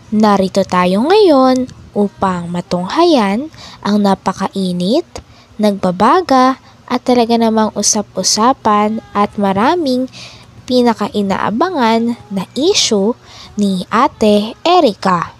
Narito tayo ngayon upang matunghayan ang napakainit, nagbabaga at talaga namang usap-usapan at maraming pinaka-inaabangan na issue ni Ate Erica.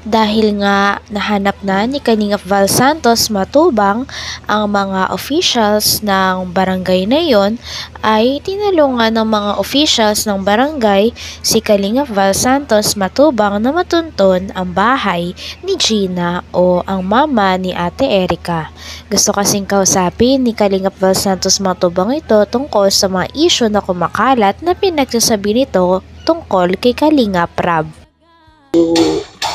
Dahil nga nahanap na ni Kalingap Val Santos Matubang ang mga officials ng barangay na yon, ay tinulungan ng mga officials ng barangay si Kalingap Val Santos Matubang na matunton ang bahay ni Gina o ang mama ni Ate Erica. Gusto kasing kausapin ni Kalingap Val Santos Matubang ito tungkol sa mga issue na kumakalat na pinagsasabi nito tungkol kay Kalingap Rab.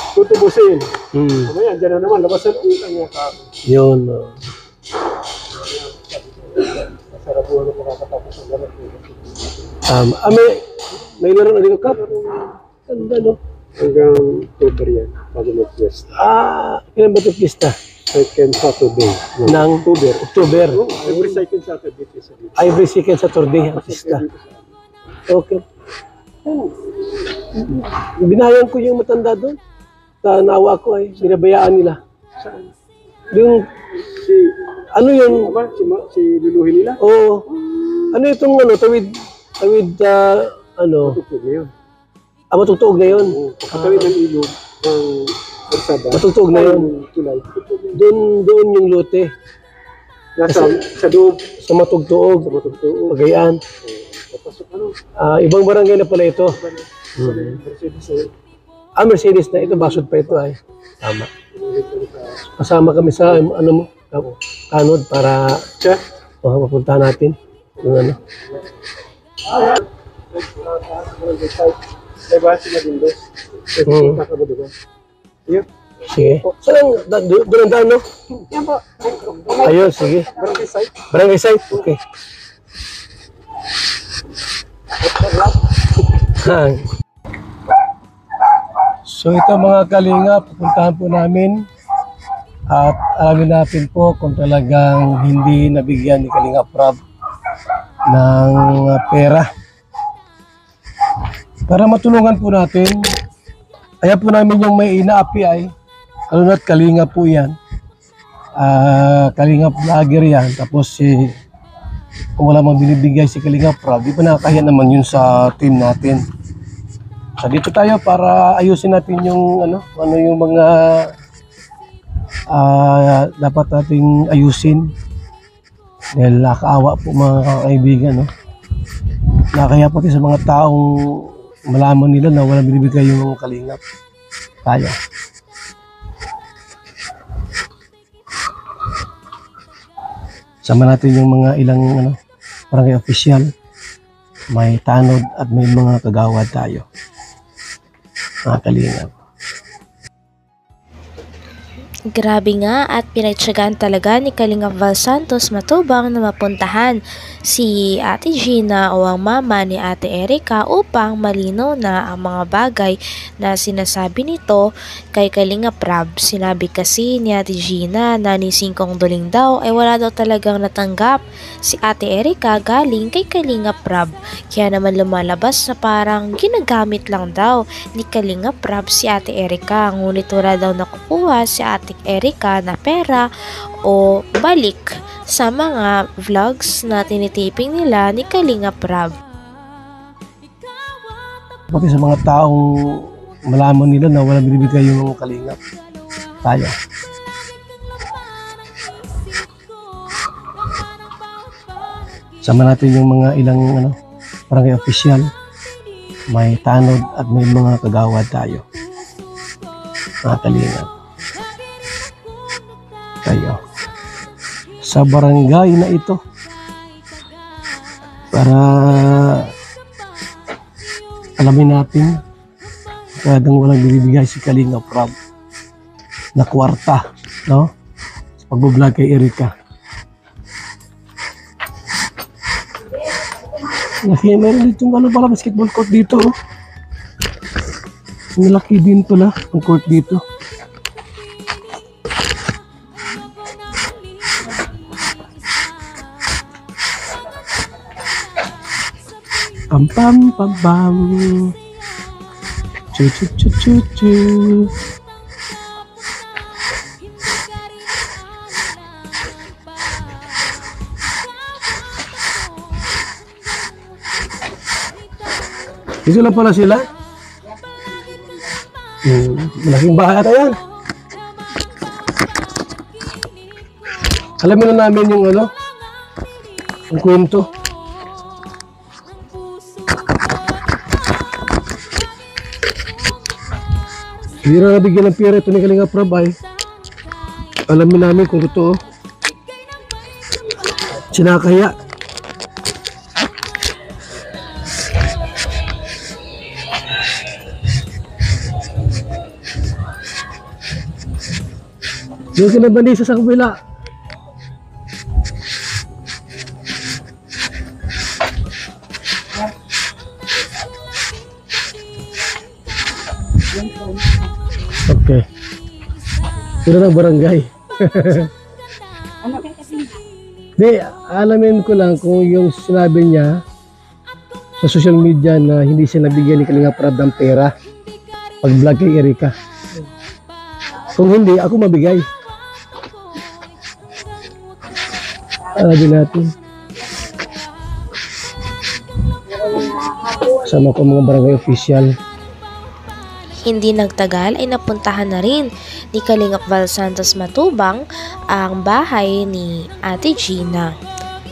Tutubusin. Mamaya, dyan na naman. Labasan ulit ang mga kako. Yun. Masarap po na makakatapos ang lahat. May laro na dito, Kap? Ganda, no? Hanggang October yan. Bago mag-fiesta. Kailan ba ito pista? Second Saturday. Ng October. Every second Saturday. Every second Saturday ang pista. Okay. Binayan ko yung matanda doon. Sa nawa ko ay binabayaan nila. Saan? Yung ano yung Si luluhin nila? Oo. Ano itong tawid Matugtog na yun. matugtog na yun. Katawid ng ilog ng Arsada. Matugtog na yun. Tulay. Doon yung lote. Nasa sa loob. Sa matugtuog. Sa matugtog. Pagayaan. Papasok Ibang barangay na pala ito. Mercedes na ito, basod pa ito ay. Tama. Kasama kami sa kanod para mapunta natin. Yung Sige. Saan? Doon ang daan, no? Yan po. Ayun, sige. Barangay site? Okay. So ito mga kalinga, pupuntahan po namin at alamin natin po kung talagang hindi nabigyan ni Kalingap Rab ng pera. Para matulungan po natin, kaya po namin yung may inaapi ay, ano na't Kalinga po yan, Kalingap vlogger yan, tapos kung wala mang binibigay si Kalingap Rab, di pa nakakaya naman yun sa team natin. So dito tayo para ayusin natin yung ano yung mga dapat nating ayusin. Dahil nakakaawa po mga kaibigan, no? Nakakaya pati sa mga taong malaman nila na walang binibigay yung Kalingap. Tayo. Sama natin yung mga ilang barangay official. May tanod at may mga kagawad tayo. Mga Kalingap. Grabe nga at pinagtyagaan talaga ni Kalingap Val Santos Matubang na mapuntahan si Ate Gina o ang mama ni Ate Erica upang malinaw na ang mga bagay na sinasabi nito kay Kalingap Rab. Sinabi kasi ni Ate Gina na ni Singkong Duling daw ay wala daw talagang natanggap si Ate Erica galing kay Kalingap Rab. Kaya naman lumalabas na parang ginagamit lang daw ni Kalingap Rab si Ate Erica. Ngunit wala daw nakukuha si Ate Erica na pera o balik sa mga vlogs na tinitiping nila ni Kalingap Rab. Pati sa mga taong malaman nila na walang binibigay yung Kalingap. Tayo. Sama natin yung mga ilang barangay official. May tanod at may mga kagawad tayo. Mga Kalingap. Tayo. Sa barangay na ito. Para alamin natin kadang walang binibigay si Kalingap Rab na kwarta, no? Sa pag-vlog kay Erica. Meron dito pala basketball court dito, oh. Malaki din pala ang court dito. Pam pam pam pam. Chu chu chu chu chu. Dito lang pala sila. Malaking bahay ata yan. Alamin na namin yung ano, yung kwento. Hindi na nabigyan ng pera ito ni Kalinga Prab ay alamin namin kung totoo. Sinakaya. Yung kinabanisa sa kabila. Okay. Sino ng barangay? Di, alamin ko lang kung yung sinabi niya sa social media na hindi siya nabigyan ni Kalinga Prab ng pera pag vlog kay Erika. Kung hindi, ako mabigay. Alamin natin. Kasama ko mga barangay official. Hindi nagtagal ay napuntahan na rin ni Kalingap Val Santos Matubang ang bahay ni Ate Gina.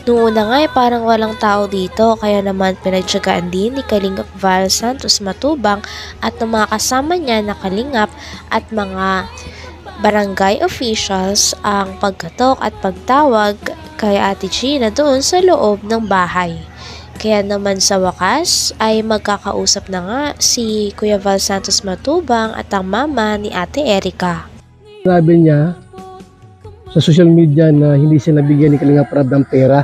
Noong una nga ay parang walang tao dito, kaya naman pinagtyagaan din ni Kalingap Val Santos Matubang at ng mga kasama niya na kalingap at mga barangay officials ang pagkatok at pagtawag kay Ate Gina doon sa loob ng bahay. Kaya naman sa wakas ay magkakausap na nga si Kuya Val Santos Matubang at ang mama ni Ate Erika. Sabi niya sa social media na hindi siya nabigyan ni Kalinga Prab ng pera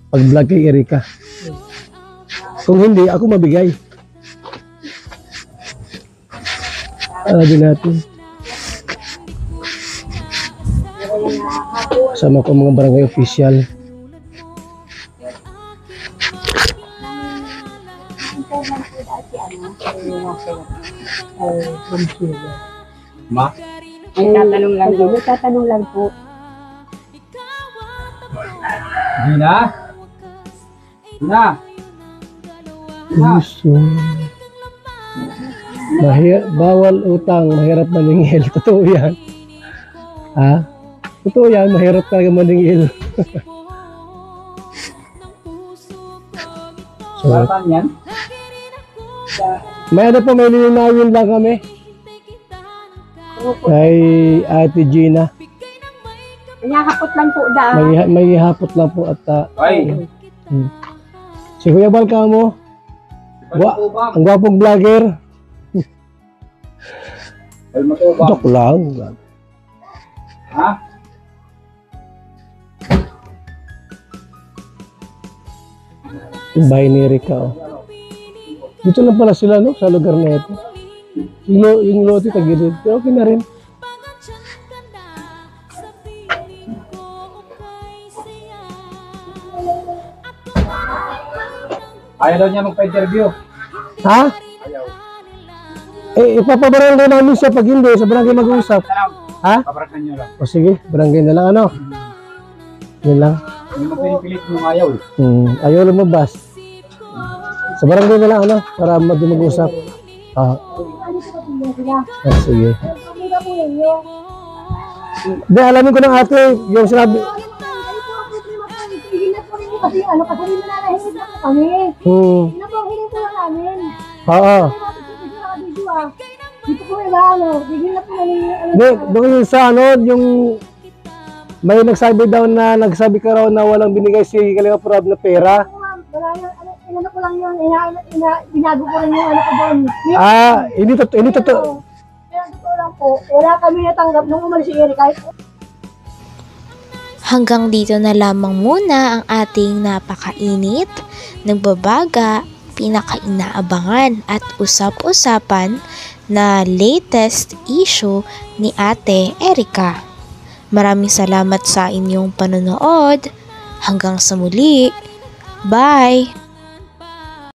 pag vlog kay Erika. Kung hindi, ako mabigay. Alamin natin. Kasama ko mga barangay official. Ma? May tatanong lang po. May tatanong lang po. Gina? Gina? Gusto. Bawal utang, mahirap maningil. Totoo yan. Ha? Totoo yan, mahirap talaga maningil. So, Saan yan? may ano po, may linawin lang kami. Kay Ate Gina. Nakakot lang po da. May hapot lang po at Ay! si Kuya Bal ka mo. Ang gwapong vlogger. Ay, matubang. Joke lang. Ha? Yung bahay ni Erika. Oh. Dito lang pala sila no, sa lugar na ito. Yung lote tagilid. Pero okay na rin. Ayaw daw niya magpa-interview. Ha? Ayaw. Ipapabarangay namin siya pag hindi. Sa barangay mag-uusap. Ha? Pabrakan niyo lang. O sige, barangay na lang ano. Yun lang. Hindi mo pinipilit yung ayaw. Ayaw lumabas. Sa barangay na lang ano, para mag-usap. Sige. Hindi, alamin ko ng ate, yung sinabi. Kasi ano, kasi nananahingi na po kami. Yun na po ang hiling po lang namin. Oo. Dito po ano, bigyan na po namin Hindi, doon yung sa ano, yung may nagsabi daw na, nagsabi ka raw na walang binigay si Kalinga Prab na pera. wala yung, ano ko lang yun, binago ko rin yung ano ko doon. Hindi totoo. Kaya totoo lang po, wala kami natanggap nung umalis si Erika. Hanggang dito na lamang muna ang ating napakainit, nagbabaga, pinakainaabangan at usap-usapan na latest issue ni Ate Erika. Maraming salamat sa inyong panonood. Hanggang sa muli. Bye!